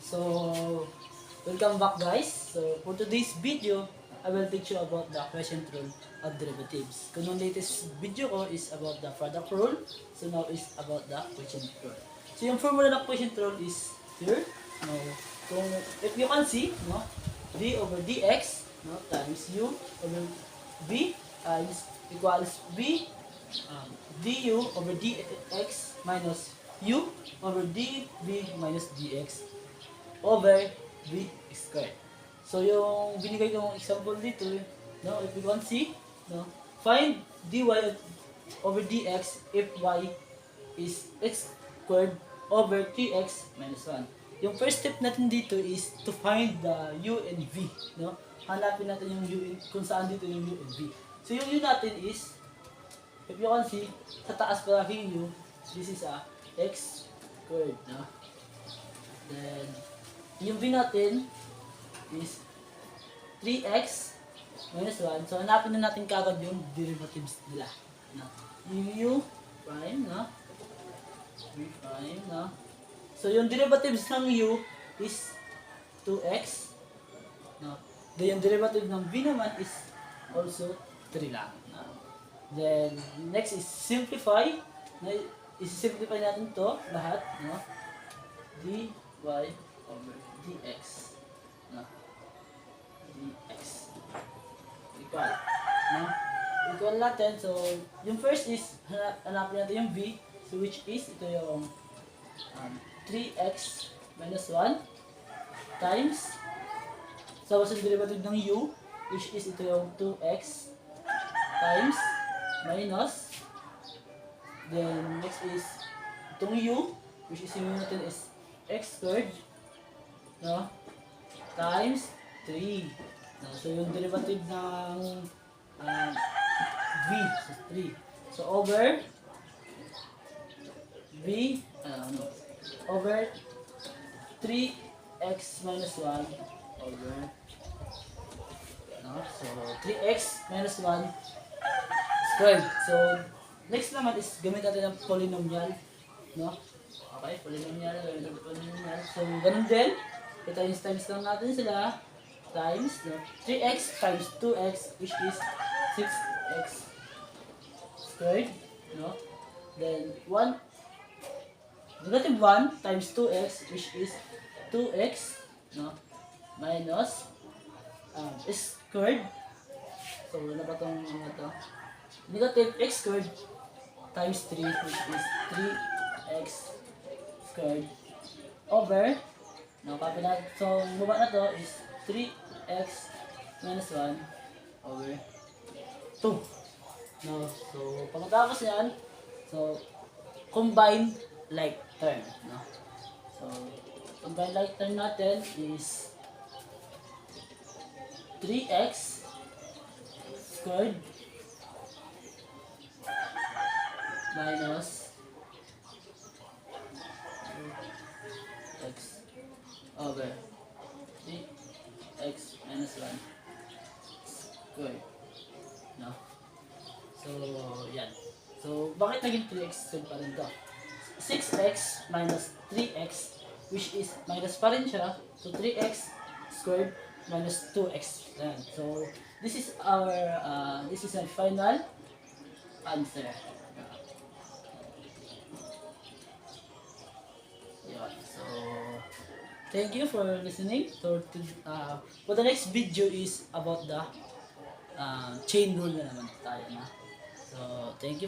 So, welcome back guys. So, for today's video, I will teach you about the quotient rule of derivatives. Kung yung latest video ko is about the product rule, so now is about the quotient rule. So, yung formula ng quotient rule is here. No, kung, if you can see, no, d over dx, no, times u over b is equals b du over dx minus u over dv minus dx over v squared. So, yung binigay kong example dito, no, if you can see, no, find dy over dx if y is x squared over 3x minus 1. Yung first step natin dito is to find the u and v, no? Hanapin natin yung u, kung saan dito yung u and v. So, yung u natin is, if you can see, sa taas palagi yung u, this is a x squared, no? Then, yung v natin is 3x minus 1. So, hanapin na natin kagad yung derivatives nila. No? Yung u prime, no? V prime, no? So, yung derivatives ng u is 2x. No? Then, yung derivative ng v naman is also 3 lang. No? Then, next is simplify. No? Isi-simplify natin to lahat. No? dy over dx. No? dx equal, no? Equal natin. So, yung first is hanapin natin yung v, so which is ito yung 3x minus 1 times, so what's the derivative ng u, which is ito yung 2x times minus, then next is itong u, which is yung natin is x squared, no, times 3. No, so yung derivative ng v, so 3. So over v, over 3x minus 1 over, no, so 3x minus 1 squared. So next naman is gamit natin ng polynomial, no? Okay, polynomial. So ganun din, times lang natin sila, times, no? 3x times 2x, which is 6x squared, no? Then negative 1 times 2x, which is 2x, no? Minus squared. So wala ba itong to? Negative x squared times 3, which is 3x squared over, no, copy na. So baba na to is 3x minus 1 over 2. No, so pagkatapos yan, so combine like term, no? So combine like term natin is 3x squared minus x over 3x minus 1 squared, no? So yan. So bakit naging 3x squared pa rin to? 6x minus 3x, which is minus pa rin siya, so 3x squared minus 2x. Yan. So this is our final answer. Yan. So thank you for listening. So for the next video is about the chain rule na naman tayo na. So thank you.